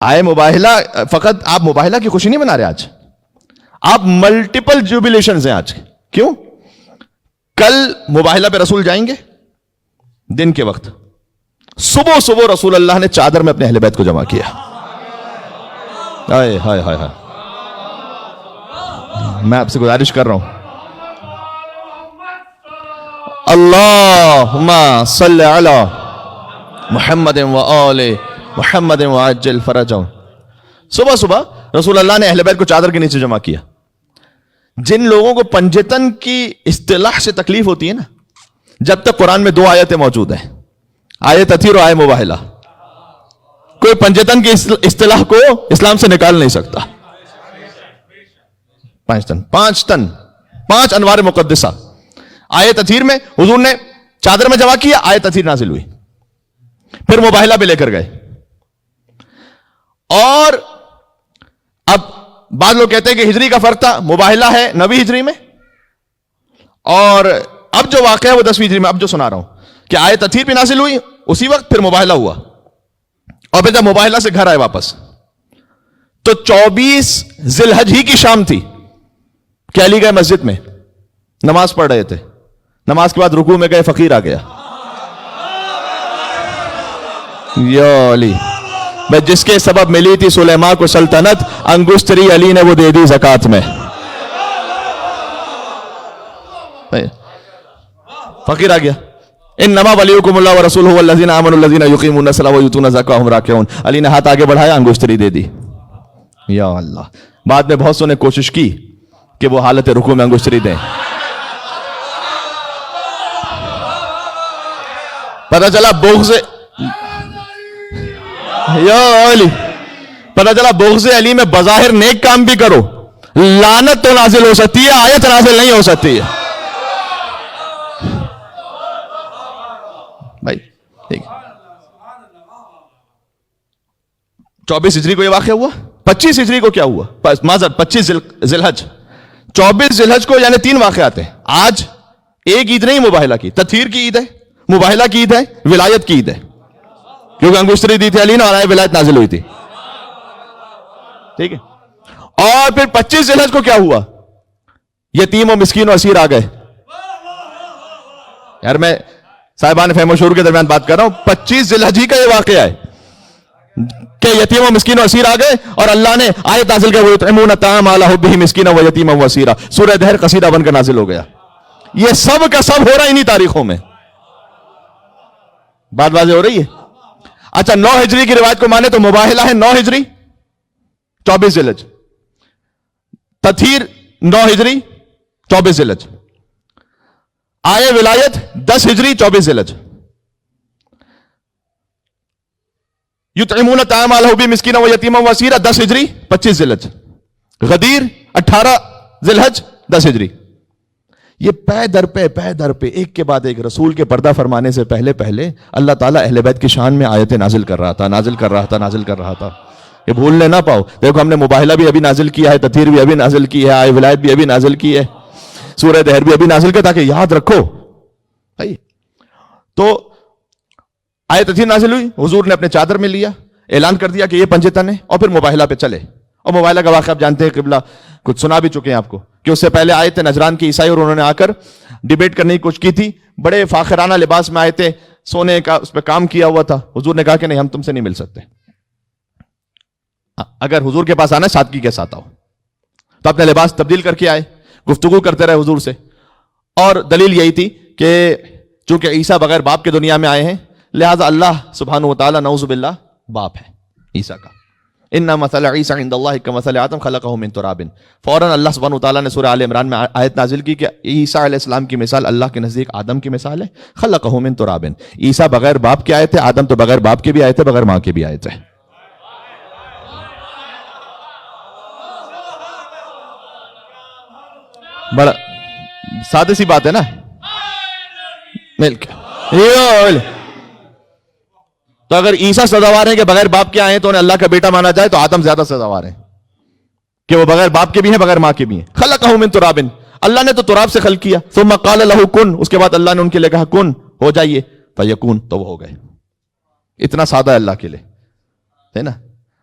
آئے مباہلہ فقط آپ مباہلہ کی خوشی نہیں منا رہے آج، آپ ملٹیپل جوبیلیشنز ہیں آج. کیوں؟ کل مباہلہ پہ رسول جائیں گے دن کے وقت، صبح صبح رسول اللہ نے چادر میں اپنے اہل بیت کو جمع کیا. ہائے ہائے ہائے ہائے، میں آپ سے گزارش کر رہا ہوں، اللہم صلی علی محمد و آل محمد وعجل فرجہم. صبح صبح رسول اللہ نے اہل بیت کو چادر کے نیچے جمع کیا. جن لوگوں کو پنجتن کی اصطلاح سے تکلیف ہوتی ہے نا، جب تک قرآن میں 2 آیتیں موجود ہیں، آیت تطہیر اور آیت مباہلہ، کوئی پنجتن کی اصطلاح کو اسلام سے نکال نہیں سکتا. 5 تن 5 انوار مقدسہ. آیت تطہیر میں حضور نے چادر میں جمع کیا، آیت تطہیر نازل ہوئی، پھر مباہلہ پہ لے کر گئے. اور اب بعض لوگ کہتے ہیں کہ ہجری کا فرق تھا، مباہلہ ہے 9ویں ہجری میں، اور اب جو واقعہ ہے وہ 10ویں ہجری میں. اب جو سنا رہا ہوں کہ آیت تطہیر بھی نازل ہوئی اسی وقت، پھر مباہلہ ہوا، اور پھر جب مباہلہ سے گھر آئے واپس تو 24 ذی الحج ہی کی شام تھی کہ علی گئے مسجد میں نماز پڑھ رہے تھے. نماز کے بعد رکوع میں گئے، فقیر آ گیا، یا علی میں جس کے سبب ملی تھی سلیمان کو سلطنت، انگشتری علی نے وہ دے دی زکات میں. فقیر آ گیا. انما ولیکم اللہ ورسولہ والذین آمنوا الذین یقیمون الصلاۃ ویؤتون الزکاۃ وهم راکعون. علی نے ہاتھ آگے بڑھایا، انگشتری دے دی. یا اللہ. بعد میں بہت سو نے کوشش کی کہ وہ حالت رکوع میں انگشتری دیں. پتہ چلا بغض یا علی، پتہ چلا بغض علی میں بظاہر نیک کام بھی کرو، لعنت تو نازل ہو سکتی ہے، آیت نازل نہیں ہو سکتی ہے. بھائی ٹھیک، 24 ہجری کو یہ واقعہ ہوا. 25 ہجری کو کیا ہوا؟ معذرت 25 ذی الحج. 24 ذی الحج کو یعنی 3 واقعات ہیں. آج ایک عید نہیں مباہلہ کی، تطہیر کی عید ہے، مباہلہ کی عید ہے، ولایت کی عید ہے، کیونکہ انگشتری دی تھی علی نے اور آئے ولایت نازل ہوئی تھی. ٹھیک ہے. اور پھر 25 ذی الحج کو کیا ہوا؟ یتیم و مسکین و اسیر آ گئے. یار میں صاحبان فہم و شعور کے درمیان بات کر رہا ہوں. 25 ذی الحج کا یہ واقعہ ہے کہ یتیم و مسکین و اسیر آ گئے اور اللہ نے آیت نازل کر وَيُطْعِمُونَ الطَّعَامَ عَلَىٰ حُبِّهِ مِسْكِينًا وَيَتِيمًا وَأَسِيرًا. سورہ دہر قصیدہ بن کر نازل ہو گیا. یہ سب کا سب ہو رہا ہے انہی تاریخوں میں. بات واضح ہو رہی ہے؟ اچھا 9 ہجری کی روایت کو مانے تو مباہلہ ہے 9 ہجری 24 ذی الحج، تطہیر 9 ہجری 24 ذی الحج، آئے ولایت 10 ہجری 24 ذی الحج. یطعمون الطعام علی حبہ مسکینا ویتیما واسیرا 10 ہجری 25 ذی الحج. غدیر 18 ذی الحج 10 ہجری. یہ پے در پہ ایک کے بعد ایک رسول کے پردہ فرمانے سے پہلے اللہ تعالیٰ اہل بیت کی شان میں آیتیں نازل کر رہا تھا. یہ بھولنے نہ پاؤ. دیکھو ہم نے مباہلہ بھی ابھی نازل کیا ہے، تطہیر بھی ابھی نازل کی ہے، آئے ولایت بھی ابھی نازل کی ہے، سورہ دہر بھی ابھی نازل کیا، تاکہ یاد رکھو. تو آیت تطہیر نازل ہوئی، حضور نے اپنے چادر میں لیا، اعلان کر دیا کہ یہ پنجتن ہے، اور پھر مباہلہ پہ چلے. اور مباہلہ کا واقعہ آپ جانتے ہیں، قبلہ کچھ سنا بھی چکے ہیں آپ کو کہ اس سے پہلے آئے تھے نجران کے عیسائی اور انہوں نے آ کر ڈیبیٹ کرنے کی کوشش کی تھی. بڑے فاخرانہ لباس میں آئے تھے، سونے کا اس پہ کام کیا ہوا تھا. حضور نے کہا کہ نہیں، ہم تم سے نہیں مل سکتے. اگر حضور کے پاس آنا سادگی کے ساتھ آؤ. تو اپنے لباس تبدیل کر کے آئے، گفتگو کرتے رہے حضور سے. اور دلیل یہی تھی کہ چونکہ عیسیٰ بغیر باپ کے دنیا میں آئے ہیں، لہٰذا اللہ سبحانہ و تعالیٰ نعوذ باللہ باپ ہے عیسیٰ کا. ان مثل عیسیٰ عند اللہ کمثل آدم خلقہ من تراب. فوراً اللہ سبحانہ و تعالیٰ نے سورہ آل عمران میں آیت نازل کی کہ عیسیٰ علیہ السلام کی مثال اللہ کے نزدیک آدم کی مثال ہے. خلقہ من تراب. عیسیٰ بغیر باپ کے آئے تھے، آدم تو بغیر باپ کے بھی آئے تھے، بغیر ماں کے بھی آئے تھے. بڑا سادہ سی بات ہے نا، مل کے. تو اگر عیسیٰ سزاوار ہیں کہ بغیر باپ کے آئے ہیں تو انہیں اللہ کا بیٹا مانا جائے، تو آدم زیادہ سزاوار ہیں کہ وہ بغیر باپ کے بھی ہیں، بغیر ماں کے بھی ہیں. خلقہ من تراب. اللہ نے تو تراب سے خلق کیا. ثم قال له کن. اس کے بعد اللہ نے ان کے لیے کہا کن، ہو جائیے. فیکون، تو وہ ہو گئے. اتنا سادہ ہے اللہ کے لیے، ہے نا.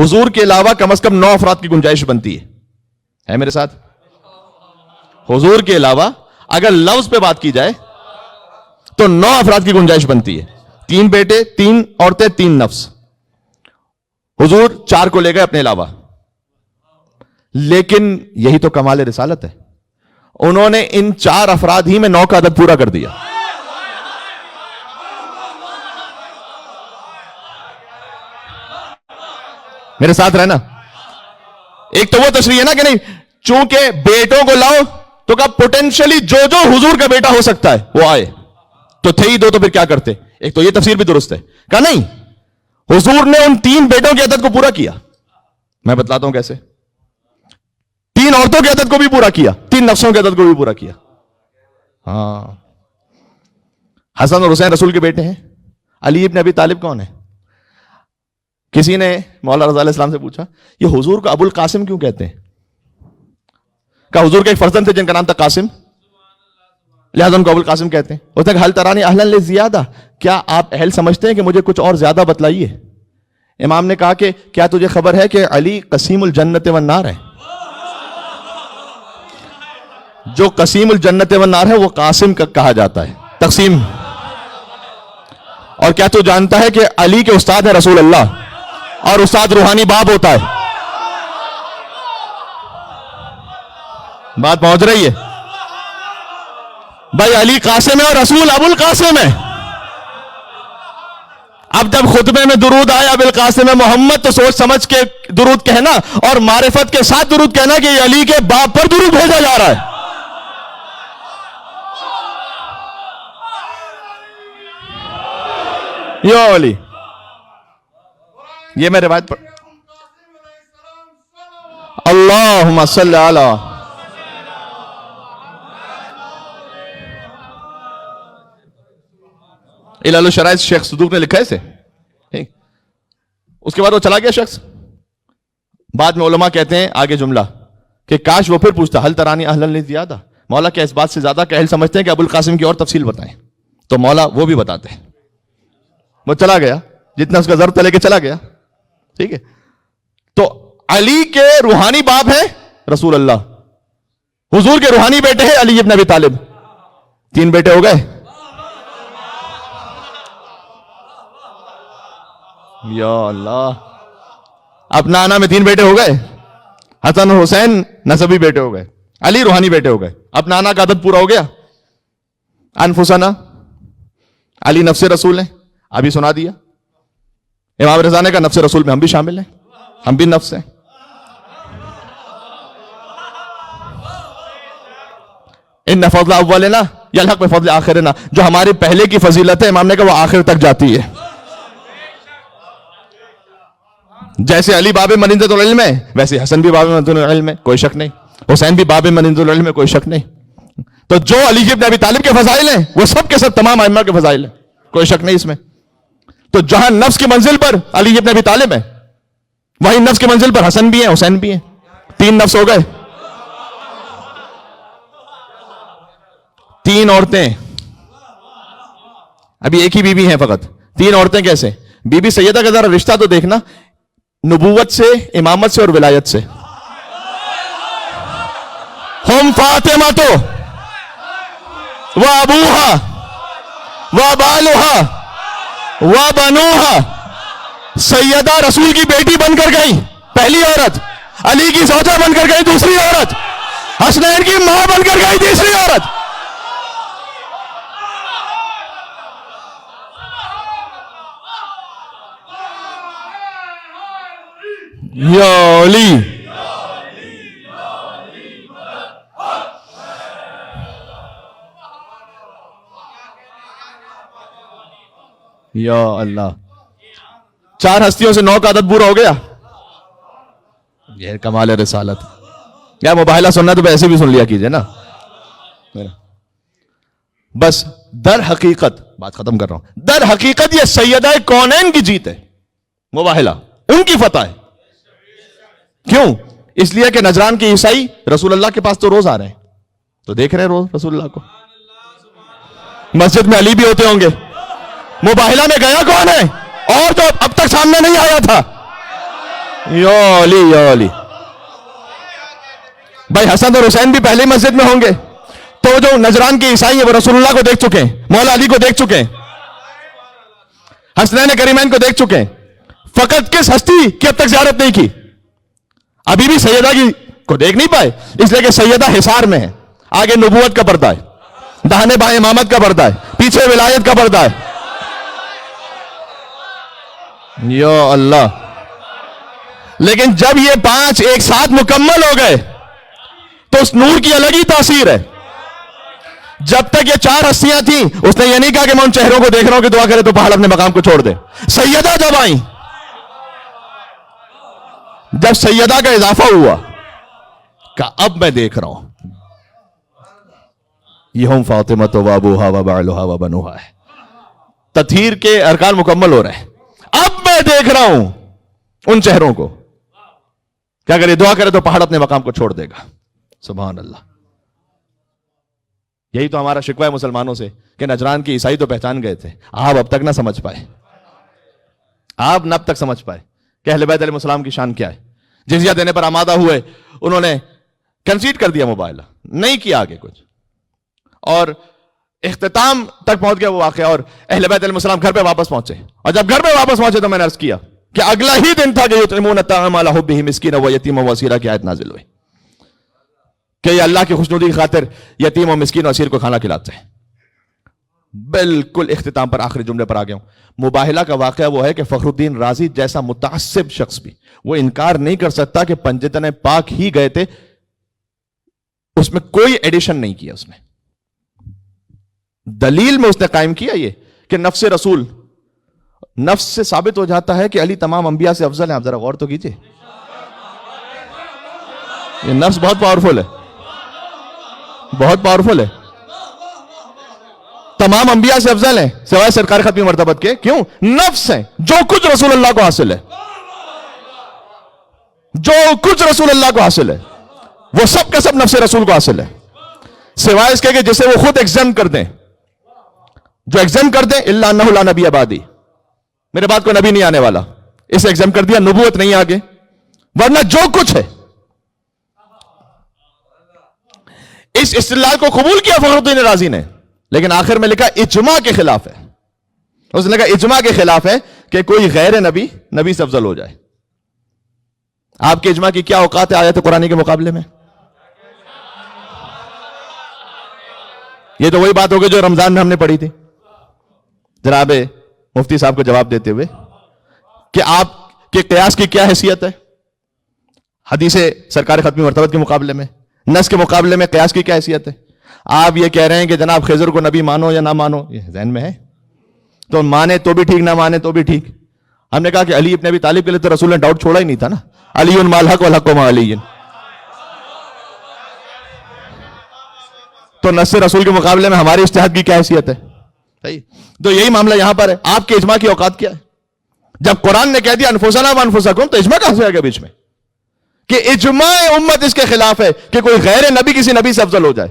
حضور کے علاوہ کم از کم 9 افراد کی گنجائش بنتی ہے میرے ساتھ؟ حضور کے علاوہ اگر لفظ پہ بات کی جائے تو 9 افراد کی گنجائش بنتی ہے. 3 بیٹے، 3 عورتیں، 3 نفس. حضور 4 کو لے گئے اپنے علاوہ. لیکن یہی تو کمال رسالت ہے، انہوں نے ان 4 افراد ہی میں 9 کا عدد پورا کر دیا. میرے ساتھ رہنا. ایک تو وہ تشریح ہے نا کہ نہیں، چونکہ بیٹوں کو لاؤ تو کہا پوٹینشلی جو حضور کا بیٹا ہو سکتا ہے وہ آئے، تو تھے ہی 2 تو پھر کیا کرتے. ایک تو یہ تفسیر بھی درست ہے. کہا نہیں، حضور نے ان 3 بیٹوں کے عدد کو پورا کیا. میں بتلاتا ہوں کیسے. 3 عورتوں کے عدد کو بھی پورا کیا، 3 نفسوں کے عدد کو بھی پورا کیا. ہاں، حسن اور حسین رسول کے بیٹے ہیں. علی ابن ابی طالب کون ہے؟ کسی نے مولا رضا علیہ السلام سے پوچھا یہ حضور کو ابو القاسم کیوں کہتے ہیں؟ کہا حضور کے ایک فرزند تھے جن کا نام تھا قاسم، لہذا ان کو ابو القاسم کہتے ہیں. اس نے کہا حل ترانی اہلا لزیادہ، کیا آپ اہل سمجھتے ہیں کہ مجھے کچھ اور زیادہ بتلائیے؟ امام نے کہا کہ کیا تجھے خبر ہے کہ علی قسیم الجنت والنار ہے؟ جو قسیم الجنت والنار ہے وہ قاسم کا کہا جاتا ہے، تقسیم. اور کیا تو جانتا ہے کہ علی کے استاد ہے رسول اللہ، اور استاد روحانی باپ ہوتا ہے؟ بات پہنچ رہی ہے بھائی. علی قاسم ہے اور رسول ابو القاسم ہے. اب جب خطبے میں درود آیا بالقاسم محمد تو سوچ سمجھ کے درود کہنا اور معرفت کے ساتھ درود کہنا کہ یہ علی کے باپ پر درود بھیجا جا رہا ہے. یا علی، یہ میں روایت پڑھ. اللہم صلی علی. علل الشرائط شیخ صدوق نے لکھا ہے اسے. اس کے بعد وہ چلا گیا شخص. بعد میں علماء کہتے ہیں آگے جملہ کہ کاش وہ پھر پوچھتا حل ترانی اہلا لزیادہ، مولا کیا اس بات سے زیادہ کہ اہل سمجھتے ہیں کہ ابو القاسم کی اور تفصیل بتائیں؟ تو مولا وہ بھی بتاتے ہیں. وہ چلا گیا، جتنا اس کا ضرب تھا لے کے چلا گیا. ٹھیک ہے. تو علی کے روحانی باپ ہے رسول اللہ، حضور کے روحانی بیٹے ہیں علی ابن ابی طالب. 3 بیٹے ہو گئے. یا اللہ، اب نانا میں 3 بیٹے ہو گئے. حسن اور حسین نسبی بیٹے ہو گئے، علی روحانی بیٹے ہو گئے. اب نانا کا عدد پورا ہو گیا. انفسنا، علی نفس رسول ہیں، ابھی سنا دیا. امام رضا نے کہا نفس رسول میں ہم بھی شامل ہیں، ہم بھی نفس ہیں. ان فضل اولنا یلحق بفضل آخرنا، جو ہمارے پہلے کی فضیلت ہے امام نے کہا وہ آخر تک جاتی ہے. جیسے علی باب منزلۃ العلم ہے ویسے حسن بھی باب منزلۃ العلم ہے، کوئی شک نہیں. حسین بھی باب منزلۃ العلم ہے، کوئی شک نہیں. تو جو علی ابن ابی طالب کے فضائل ہیں وہ سب کے سب تمام ائمہ کے فضائل ہیں، کوئی شک نہیں اس میں. تو جہاں نفس کی منزل پر علی ابن ابی طالب ہے وہیں نفس کی منزل پر حسن بھی ہیں، حسین بھی ہیں. 3 نفس ہو گئے. 3 عورتیں، ابھی ایک ہی بیوی ہیں فقط. 3 عورتیں کیسے؟ بی بی سیدہ کا ذرا رشتہ تو دیکھنا، نبوت سے، امامت سے اور ولایت سے. ہم فاطمہ تو و ابوہا و بالوہا و بنوہا، سیدہ رسول کی بیٹی بن کر گئی پہلی عورت، علی کی زوجہ بن کر گئی دوسری عورت، حسنین کی ماں بن کر گئی تیسری عورت. یا علی، یا اللہ. 4 ہستیوں سے 9 کا عدد پورا ہو گیا. یہ کمال رسالت. یا مباہلہ سننا تو ایسے بھی سن لیا کیجئے نا. بس در حقیقت بات ختم کر رہا ہوں. در حقیقت یہ سیدہ کونین کی جیت ہے، مباہلہ ان کی فتح ہے. کیوں؟ اس لیے کہ نجران کے عیسائی رسول اللہ کے پاس تو روز آ رہے ہیں، تو دیکھ رہے ہیں روز رسول اللہ کو. مسجد میں علی بھی ہوتے ہوں گے. مباہلہ میں گیا کون ہے؟ اور جو اب تک سامنے نہیں آیا تھا. یا علی. بھائی حسن اور حسین بھی پہلے مسجد میں ہوں گے. تو جو نجران کے عیسائی ہیں وہ رسول اللہ کو دیکھ چکے ہیں, مولا علی کو دیکھ چکے ہیں, حسنین کریمین کو دیکھ چکے ہیں. فقط کس ہستی کی اب تک زیارت نہیں کی؟ ابھی بھی سیدہ کی کو دیکھ نہیں پائے, اس لیے کہ سیدہ حصار میں ہے. آگے نبوت کا پردہ ہے, داہنے بائیں امامت کا پردہ ہے, پیچھے ولایت کا پردہ ہے. یا اللہ. لیکن جب یہ 5 ایک ساتھ مکمل ہو گئے تو اس نور کی الگ ہی تاثیر ہے. جب تک یہ 4 ہستیاں تھیں اس نے یہ نہیں کہا کہ میں ان چہروں کو دیکھ رہا ہوں کہ دعا کرے تو پہاڑ اپنے مقام کو چھوڑ دے. سیدہ جب آئیں, جب سیدہ کا اضافہ ہوا, کہا اب میں دیکھ رہا ہوں یہ ہم فاطمہ تو وابوہا وبعلہا وبنوہا ہے. تطہیر کے ارکان مکمل ہو رہے ہیں. اب میں دیکھ رہا ہوں ان چہروں کو کہ اگر یہ دعا کرے تو پہاڑ اپنے مقام کو چھوڑ دے گا. سبحان اللہ. یہی تو ہمارا شکوہ ہے مسلمانوں سے کہ نجران کی عیسائی تو پہچان گئے تھے, آپ اب تک نہ سمجھ پائے. آپ نہ اب تک سمجھ پائے کہ اہل بیت علیہ السلام کی شان کیا ہے. جزیہ دینے پر آمادہ ہوئے, انہوں نے کنسیڈ کر دیا موبائل, نہیں کیا آگے کچھ, اور اختتام تک پہنچ گیا وہ واقعہ, اور اہل بیت علیہ السلام گھر پہ واپس پہنچے. اور جب گھر پہ واپس پہنچے تو میں نے عرض کیا کہ اگلا ہی دن تھا کہ یطعمون الطعام علی حبہ مسکینا و یتیما و اسیرا کی آیت نازل ہوئی کہ یہ اللہ کی خوشنودی کی خاطر یتیم و مسکین و اسیر کو کھانا کھلاتے ہیں. بالکل اختتام پر آخری جملے پر آ گیا ہوں. مباہلہ کا واقعہ وہ ہے کہ فخر الدین رازی جیسا متعصب شخص بھی وہ انکار نہیں کر سکتا کہ پنجتن پاک ہی گئے تھے, اس میں کوئی ایڈیشن نہیں کیا. اس نے دلیل میں اس نے قائم کیا یہ کہ نفس رسول, نفس سے ثابت ہو جاتا ہے کہ علی تمام انبیاء سے افضل ہیں. آپ ذرا غور تو کیجئے, یہ نفس بہت پاورفل ہے, بہت پاورفل ہے. تمام انبیاء سے افضل ہیں سوائے سرکار ختمی مرتبت کے. کیوں؟ نفس ہیں. جو کچھ رسول اللہ کو حاصل ہے, جو کچھ رسول اللہ کو حاصل ہے وہ سب کا سب نفس رسول کو حاصل ہے, سوائے اس کے کہ جسے وہ خود ایگزم کر دیں. جو ایگزم کر دیں الا انہ لا نبی بعدی, میرے بعد کوئی نبی نہیں آنے والا, اسے ایگزم کر دیا, نبوت نہیں آگے. ورنہ جو کچھ ہے اس استدلال کو قبول کیا فخر الدین رازی نے, لیکن آخر میں لکھا اجماع کے خلاف ہے. اس نے کہا اجماع کے خلاف ہے کہ کوئی غیر نبی نبی سے افضل ہو جائے. آپ کے اجماع کی کیا اوقات ہے آیت قرآنی کے مقابلے میں؟ یہ تو وہی بات ہوگی جو رمضان میں ہم نے پڑھی تھی جناب مفتی صاحب کو جواب دیتے ہوئے کہ آپ کے قیاس کی کیا حیثیت ہے حدیث سرکار ختمی مرتبت کے مقابلے میں, نص کے مقابلے میں قیاس کی کیا حیثیت ہے. آپ یہ کہہ رہے ہیں کہ جناب خضر کو نبی مانو یا نہ مانو, یہ ذہن میں ہے, تو مانے تو بھی ٹھیک, نہ مانے تو بھی ٹھیک. ہم نے کہا کہ علی ابن ابی طالب کے لیے تو رسول نے ڈاؤٹ چھوڑا ہی نہیں تھا نا, علی مع الحق والحق مع علی. تو نص رسول کے مقابلے میں ہماری اجتہاد کی کیا حیثیت ہے؟ تو یہی معاملہ یہاں پر ہے. آپ کے اجماع کی اوقات کیا ہے؟ جب قرآن نے کہہ دیا انفسنا وانفسکم, تو اجماع کہاں سے آ گیا بیچ میں کہ اجماع امت اس کے خلاف ہے کہ کوئی غیر نبی کسی نبی سے افضل ہو جائے.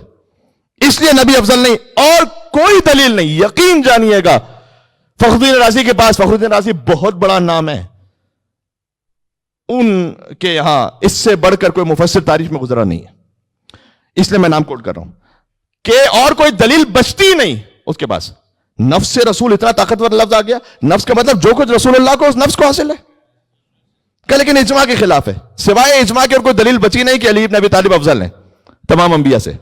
اس لیے نبی افضل نہیں, اور کوئی دلیل نہیں. یقین جانیے گا فخر الدین رازی کے پاس, فخر الدین رازی بہت بڑا نام ہے, ان کے یہاں اس سے بڑھ کر کوئی مفسر تاریخ میں گزرا نہیں ہے, اس لیے میں نام کوٹ کر رہا ہوں کہ اور کوئی دلیل بچتی نہیں اس کے پاس. نفس رسول اتنا طاقتور لفظ آ گیا, نفس کا مطلب جو کچھ رسول اللہ کو اس نفس کو حاصل ہے, کہ لیکن اجماع کے خلاف ہے. سوائے اجماع کے اور کوئی دلیل بچی نہیں کہ علی ابن ابی طالب افضل ہیں تمام انبیاء سے.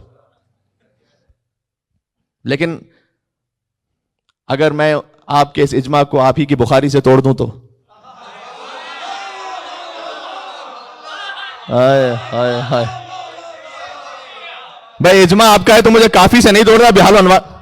لیکن اگر میں آپ کے اس اجماع کو آپ ہی کی بخاری سے توڑ دوں تو بھائی اجماع آپ کا ہے تو مجھے کافی سے نہیں توڑ رہا, بحال و انوار.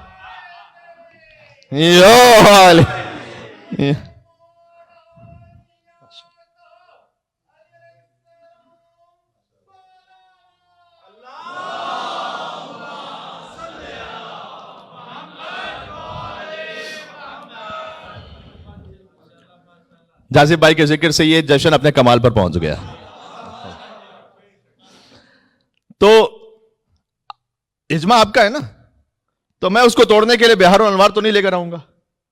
جازب بھائی کے ذکر سے یہ جشن اپنے کمال پر پہنچ گیا. تو اجماع آپ کا ہے نا, تو میں اس کو توڑنے کے لیے بہار و انوار تو نہیں لے کر آؤں گا,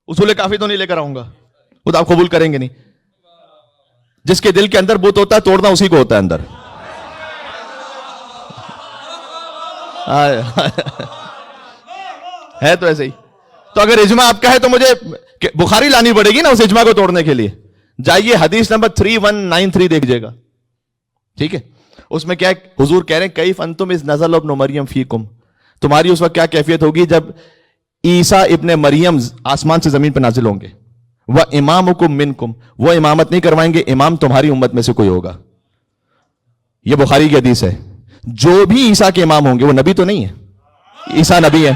اصول کافی تو نہیں لے کر آؤں گا, وہ تو آپ قبول کریں گے نہیں. جس کے دل کے اندر بت ہوتا ہے توڑنا اسی کو ہوتا ہے اندر. ہے تو ایسے ہی. تو اگر اجماع آپ کا ہے تو مجھے بخاری لانی پڑے گی نا اس اجماع کو توڑنے کے لیے. جائیے حدیث نمبر 3193 دیکھ جائے گا, ٹھیک ہے. اس میں کیا حضور کہہ رہے ہیں کیف انتم اذ نزل ابن مریم فیکم, تمہاری اس وقت کیا کیفیت ہوگی جب عیسیٰ ابن مریم آسمان سے زمین پہ نازل ہوں گے. وَإِمَامُكُم مِّنكُم, وہ امامت نہیں کروائیں گے, امام تمہاری امت میں سے کوئی ہوگا. یہ بخاری کی حدیث ہے. جو بھی عیسیٰ کے امام ہوں گے وہ نبی تو نہیں ہے, عیسیٰ نبی ہے.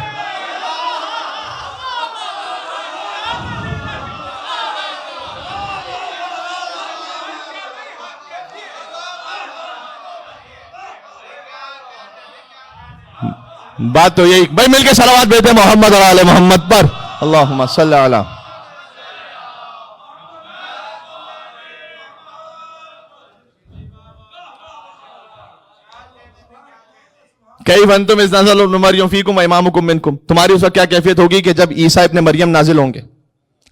بات تو یہی. بھائی مل کے صلوات بھیجتے محمد اور آل محمد پر. اللہم صلی علی. کیف انتم اذ نزل ابن مریم فیکم وامامکم منکم, تمہاری اس وقت کیا کیفیت ہوگی کہ جب عیسیٰ ابن مریم نازل ہوں گے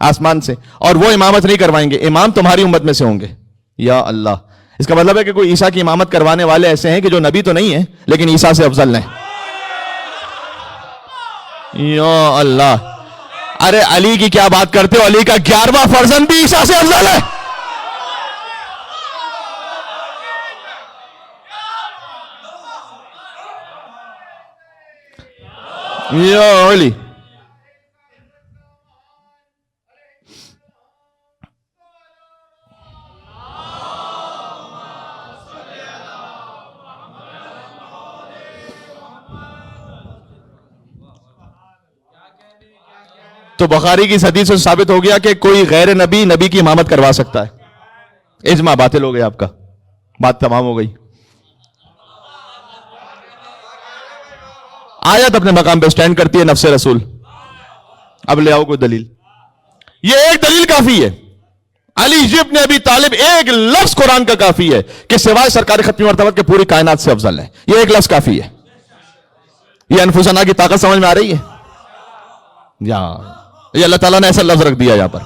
آسمان سے اور وہ امامت نہیں کروائیں گے, امام تمہاری امت میں سے ہوں گے. یا اللہ, اس کا مطلب ہے کہ کوئی عیسیٰ کی امامت کروانے والے ایسے ہیں کہ جو نبی تو نہیں ہے لیکن عیسیٰ سے افضل ہیں. یا اللہ, ارے علی کی کیا بات کرتے ہو, علی کا 11واں فرزند بھی عیسیٰ سے افضل ہے. یا علی. تو بخاری کی حدیث سے ثابت ہو گیا کہ کوئی غیر نبی نبی کی امامت کروا سکتا ہے. اجماع باطل ہو گیا آپ کا, بات تمام ہو گئی. آیت اپنے مقام پہ سٹینڈ کرتی ہے نفس رسول. اب لے آؤ کوئی دلیل. یہ ایک دلیل کافی ہے. علی ابن ابی طالب ایک لفظ قرآن کا کافی ہے کہ سوائے سرکار ختمی مرتبت کے پوری کائنات سے افضل ہے. یہ ایک لفظ کافی ہے. یہ انفسنا کی طاقت سمجھ میں آ رہی ہے. یہ اللہ تعالیٰ نے ایسا لفظ رکھ دیا یہاں پر.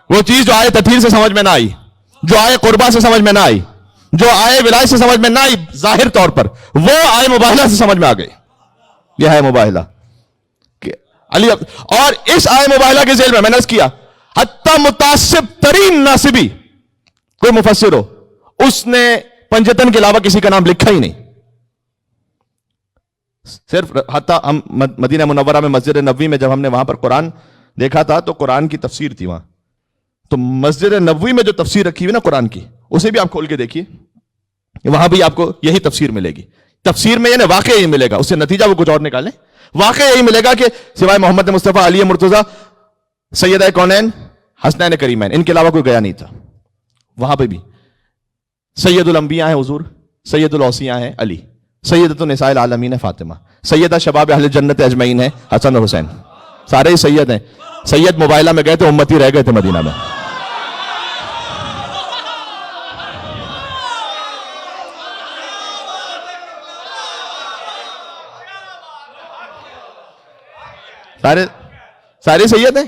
وہ چیز جو آئے تطہیر سے سمجھ میں نہ آئی, جو آئے قربا سے سمجھ میں نہ آئی, جو آئے ولایت سے سمجھ میں نہ آئی ظاہر طور پر, وہ آئے مباہلہ سے سمجھ میں آ گئی. یہ ہے مباہلہ. علی اور اس آئے مباہلہ کے ذیل میں نے عرض کیا حتی متعصب ترین ناصبی کوئی مفسر ہو, اس نے پنجتن کے علاوہ کسی کا نام لکھا ہی نہیں. صرف حتی ہم مدینہ منورہ میں مسجد نبوی میں جب ہم نے وہاں پر قرآن دیکھا تھا تو قرآن کی تفسیر تھی وہاں. تو مسجد نبوی میں جو تفسیر رکھی ہوئی نا قرآن کی, اسے بھی آپ کھول کے دیکھیے, وہاں بھی آپ کو یہی تفسیر ملے گی. تفسیر میں یعنی واقعہ یہی ملے گا, اس سے نتیجہ وہ کچھ اور نکالیں. واقعہ یہی ملے گا کہ سوائے محمد مصطفیٰ علی مرتضیٰ سیدہ کونین حسنین کریمین ان کے علاوہ کوئی گیا نہیں تھا. وہاں پہ بھی سید الانبیاء ہیں حضور, سید الاوصیاء ہیں علی, سیدۃ النساء العالمین ہے فاطمہ, سیدہ شباب اہل جنت اجمعین ہے حسن اور حسین. سارے ہی سید ہیں. سید مباہلہ میں گئے تھے, امتی رہ گئے تھے مدینہ میں. سارے سید ہیں.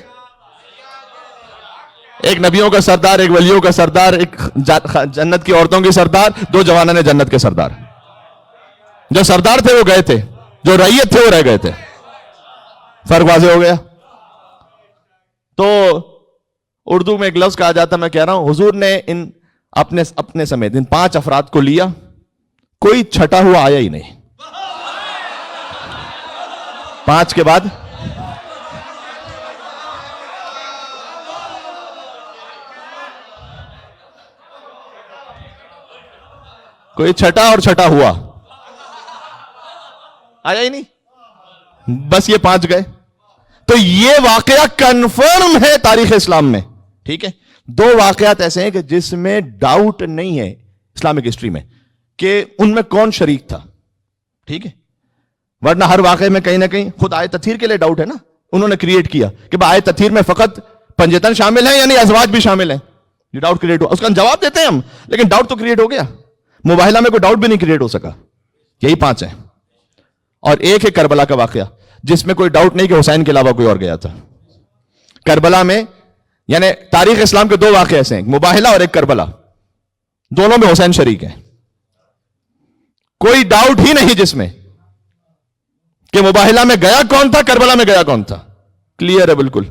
ایک نبیوں کا سردار, ایک ولیوں کا سردار, ایک جنت کی عورتوں کی سردار, دو جوانان جنت کے سردار. جو سردار تھے وہ گئے تھے, جو رعیت تھے وہ رہ گئے تھے. فرق واضح ہو گیا. تو اردو میں ایک لفظ کہا جاتا, میں کہہ رہا ہوں حضور نے ان اپنے سمیت ان 5 افراد کو لیا, کوئی چھٹا ہوا آیا ہی نہیں. 5 کے بعد کوئی چھٹا اور چھٹا ہوا آیا ہی نہیں, بس یہ 5 گئے. تو یہ واقعہ کنفرم ہے تاریخ اسلام میں. ٹھیک ہے, 2 واقعات ایسے ہیں کہ جس میں ڈاؤٹ نہیں ہے اسلامک ہسٹری میں کہ ان میں کون شریک تھا. ٹھیک ہے, ورنہ ہر واقعے میں کہیں نہ کہیں خود آئے تطہیر کے لیے ڈاؤٹ ہے نا. انہوں نے کریٹ کیا کہ آئے تطہیر میں فقط پنجتن شامل ہیں یعنی ازواج بھی شامل ہیں. یہ ڈاؤٹ کریٹ ہوا, اس کا جواب دیتے ہیں ہم, لیکن ڈاؤٹ تو کریٹ ہو گیا. مباہلہ میں کوئی ڈاؤٹ بھی نہیں کریٹ ہو سکا. یہی 5 ہیں. اور ایک ہے کربلا کا واقعہ جس میں کوئی ڈاؤٹ نہیں کہ حسین کے علاوہ کوئی اور گیا تھا. کربلا میں یعنی تاریخ اسلام کے دو واقعے ایسے ہیں، مباہلہ اور ایک کربلا، دونوں میں حسین شریک ہیں. کوئی ڈاؤٹ ہی نہیں جس میں کہ مباہلہ میں گیا کون تھا، کربلا میں گیا کون تھا، کلیئر ہے بالکل.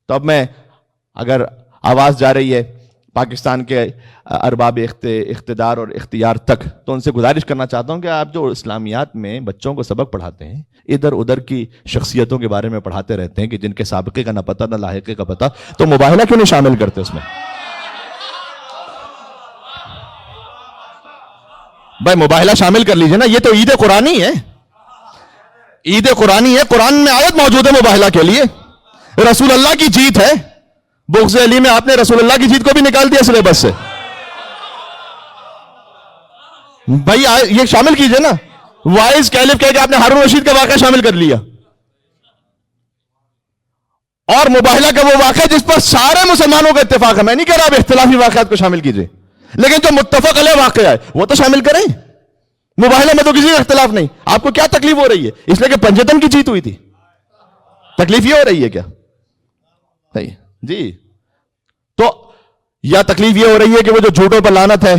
تو اب میں اگر آواز جا رہی ہے پاکستان کے ارباب اقتدار اور اختیار تک، تو ان سے گزارش کرنا چاہتا ہوں کہ آپ جو اسلامیات میں بچوں کو سبق پڑھاتے ہیں، ادھر ادھر کی شخصیتوں کے بارے میں پڑھاتے رہتے ہیں کہ جن کے سابقے کا نہ پتہ نہ لاحقے کا پتہ، تو مباہلہ کیوں نہیں شامل کرتے اس میں؟ بھائی مباہلہ شامل کر لیجئے نا، یہ تو عید قرآنی ہے، عید قرآنی ہے، قرآن میں آیت موجود ہے مباہلہ کے لیے. رسول اللہ کی جیت ہے، بغض علی میں آپ نے رسول اللہ کی جیت کو بھی نکال دیا سلیبس سے. بھائی یہ شامل کیجئے نا. وائز کیلف کہہ کہ آپ نے ہارون رشید کا واقعہ شامل کر لیا، اور مباہلہ کا وہ واقعہ جس پر سارے مسلمانوں کا اتفاق ہے. میں نہیں کہہ رہا آپ اختلافی واقعات کو شامل کیجئے، لیکن جو متفق علیہ واقعہ ہے وہ تو شامل کریں. مباہلہ میں تو کسی کا اختلاف نہیں. آپ کو کیا تکلیف ہو رہی ہے؟ اس لیے کہ پنجتن کی جیت ہوئی تھی، تکلیف یہ ہو رہی ہے کیا؟ نہیں جی. تو یا تکلیف یہ ہو رہی ہے کہ وہ جو جھوٹوں پر لعنت ہے،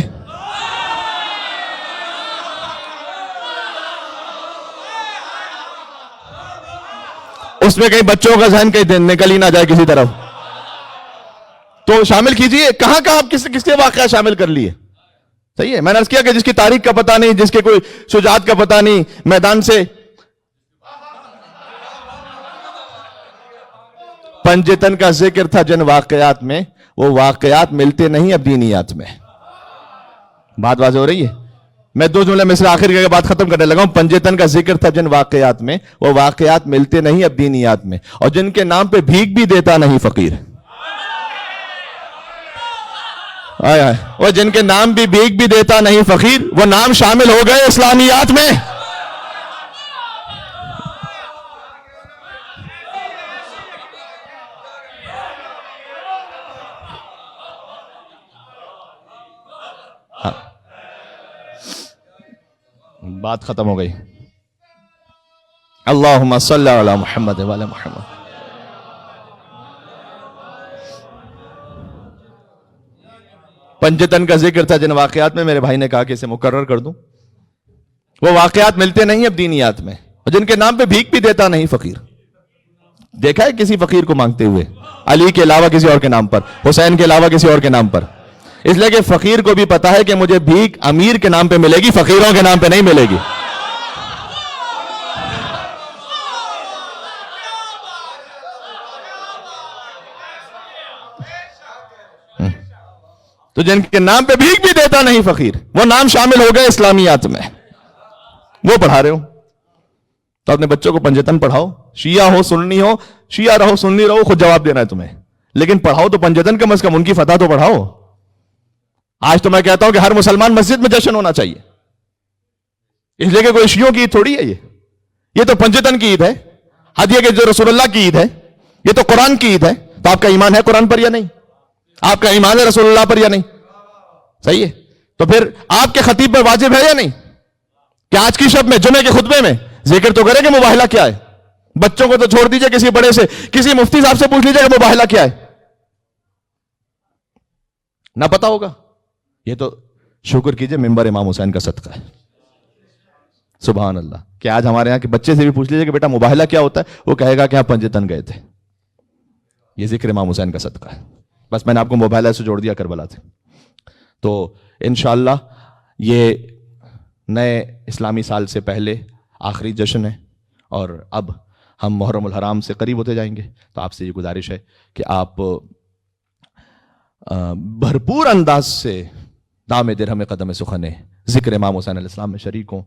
اس میں کہیں بچوں کا ذہن کہیں نکل ہی نہ جائے کسی طرف، تو شامل کیجئے. کہاں آپ کس کے واقعہ شامل کر لیے؟ صحیح ہے. میں نے عرض کیا کہ جس کی تاریخ کا پتہ نہیں، جس کے کوئی شجاعت کا پتہ نہیں، میدان سے پنجتن کا ذکر تھا جن واقعات میں، وہ واقعات ملتے نہیں اب دینیات میں. بات واضح ہو رہی ہے؟ میں دو جملے میں سے آخر کے بات ختم کرنے لگا ہوں. پنجتن کا ذکر تھا جن واقعات میں، وہ واقعات ملتے نہیں اب دینیات میں، اور جن کے نام پہ بھیک بھی دیتا نہیں فقیر. وہ جن کے نام بھی بھیک بھی دیتا نہیں فقیر، وہ نام شامل ہو گئے اسلامیات میں. بات ختم ہو گئی. اللہم صلی علی محمد وعلی محمد. پنجتن کا ذکر تھا جن واقعات میں، میرے بھائی نے کہا کہ اسے مکرر کر دوں. وہ واقعات ملتے نہیں اب دینیات میں، اور جن کے نام پہ بھیک بھی دیتا نہیں فقیر. دیکھا ہے کسی فقیر کو مانگتے ہوئے علی کے علاوہ کسی اور کے نام پر، حسین کے علاوہ کسی اور کے نام پر؟ اس لیے کہ فقیر کو بھی پتا ہے کہ مجھے بھیک امیر کے نام پہ ملے گی، فقیروں کے نام پہ نہیں ملے گی. تو جن کے نام پہ بھیک بھی دیتا نہیں فقیر، وہ نام شامل ہو گئے اسلامیات میں، وہ پڑھا رہے ہو. تو اپنے بچوں کو پنجتن پڑھاؤ، شیعہ ہو سنی ہو، شیعہ رہو سنی رہو، خود جواب دینا ہے تمہیں، لیکن پڑھاؤ تو پنجتن کم از کم، ان کی فتح تو پڑھاؤ. آج تو میں کہتا ہوں کہ ہر مسلمان مسجد میں جشن ہونا چاہیے، اس لیے کہ کوئی شیعوں کی عید تھوڑی ہے یہ تو پنجتن کی عید ہے. ہدیہ کہ جو رسول اللہ کی عید ہے، یہ تو قرآن کی عید ہے. تو آپ کا ایمان ہے قرآن پر یا نہیں؟ آپ کا ایمان ہے رسول اللہ پر یا نہیں؟ صحیح ہے. تو پھر آپ کے خطیب پر واجب ہے یا نہیں کہ آج کی شب میں جمعے کے خطبے میں ذکر تو کرے کہ مباہلہ کیا ہے؟ بچوں کو تو چھوڑ دیجئے، کسی بڑے سے، کسی مفتی صاحب سے پوچھ لیجئے کہ مباہلہ کیا ہے، نہ پتا ہوگا. یہ تو شکر کیجئے ممبر امام حسین کا صدقہ ہے. سبحان اللہ. کہ آج ہمارے یہاں کے بچے سے بھی پوچھ لیجئے کہ بیٹا مباہلہ کیا ہوتا ہے، وہ کہے گا کہ آپ پنجتن گئے تھے. یہ ذکر امام حسین کا صدقہ ہے. بس میں نے آپ کو مباہلہ سے جوڑ دیا کربلا سے. تو انشاءاللہ یہ نئے اسلامی سال سے پہلے آخری جشن ہے، اور اب ہم محرم الحرام سے قریب ہوتے جائیں گے. تو آپ سے یہ گزارش ہے کہ آپ بھرپور انداز سے دام درہم قدم سخن ذکر امام حسین علیہ السلام میں شریک ہوں.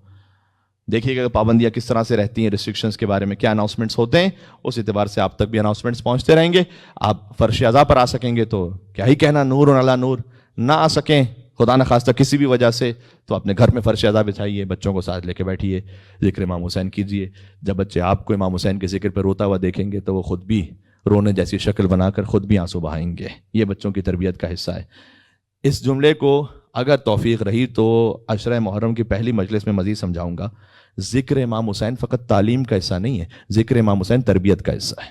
دیکھیے کہ پابندیاں کس طرح سے رہتی ہیں، ریسٹرکشنز کے بارے میں کیا اناؤنسمنٹس ہوتے ہیں، اس اعتبار سے آپ تک بھی اناؤنسمنٹس پہنچتے رہیں گے. آپ فرش اعضاء پر آ سکیں گے تو کیا ہی کہنا، نور علی نور. نہ آ سکیں خدا نخواستہ کسی بھی وجہ سے، تو اپنے گھر میں فرش اعضاء بچھائیے، بچوں کو ساتھ لے کے بیٹھیے، ذکر امام حسین کیجیے. جب بچے آپ کو امام حسین کے ذکر پہ روتا ہوا دیکھیں گے تو وہ خود بھی رونے جیسی شکل بنا کر خود بھی آنسو بہائیں گے. یہ بچوں کی تربیت کا حصہ ہے. اس جملے کو اگر توفیق رہی تو عشرہ محرم کی پہلی مجلس میں مزید سمجھاؤں گا. ذکر امام حسین فقط تعلیم کا حصہ نہیں ہے، ذکر امام حسین تربیت کا حصہ ہے.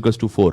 = 4,